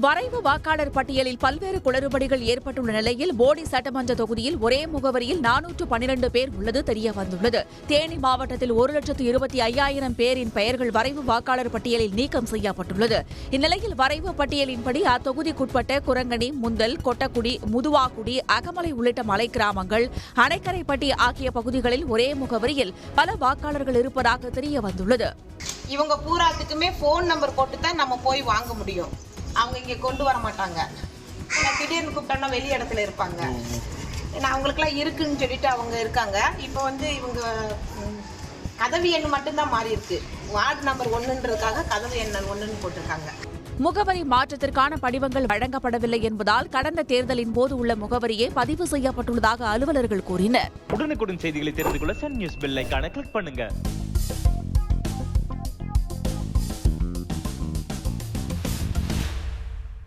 வரைவு வாக்காளர் பட்டியலில் பல்வேறு குளறுபடிகள் ஏற்பட்டுள்ள நிலையில் போடி சட்டமன்ற தொகுதியில் ஒரே முகவரியில் 412 பேர் உள்ளது தெரியவந்துள்ளது. தேனி மாவட்டத்தில் 1,25,000 பேரின் பெயர்கள் வரைவு வாக்காளர் பட்டியலில் நீக்கம் செய்யப்பட்டுள்ளது. இந்நிலையில் வரைவு பட்டியலின்படி அத்தொகுதிக்குட்பட்ட குரங்கணி, முந்தல், கொட்டக்குடி, முதுவாக்குடி, அகமலை உள்ளிட்ட மலை கிராமங்கள், அணைக்கரைப்பட்டி ஆகிய பகுதிகளில் ஒரே முகவரியில் பல வாக்காளர்கள் இருப்பதாக தெரியவந்துள்ளது. இவங்க பூராத்துக்குமே போன் நம்பர் போட்டு தான் நம்ம போய் வாங்க முடியும். அவங்க இங்கே கொண்டு வர மாட்டாங்க. ஏன்னா திடீர்னு கூப்பிட்டோம்னா வெளி இடத்துல இருப்பாங்க. ஏன்னா அவங்களுக்குலாம் இருக்குன்னு சொல்லிட்டு அவங்க இருக்காங்க. இப்போ இவங்க கதவு எண் மட்டும்தான் மாறி இருக்கு. வார்டு நம்பர் 1ன்றதுக்காக கதவு எண் 1ன்னு போட்டிருக்காங்க. முகவரி மாற்றத்திற்கான படிவங்கள் வழங்கப்படவில்லை என்பதால் கடந்த தேர்தலின் போது உள்ள முகவரியே பதிவு செய்யப்பட்டுள்ளதாக அலுவலர்கள் கூறினர். உடனுக்குடன் செய்திகளை தெரிந்து கொள்ள சன் நியூஸ் பெல் ஐகானை கிளிக் பண்ணுங்க.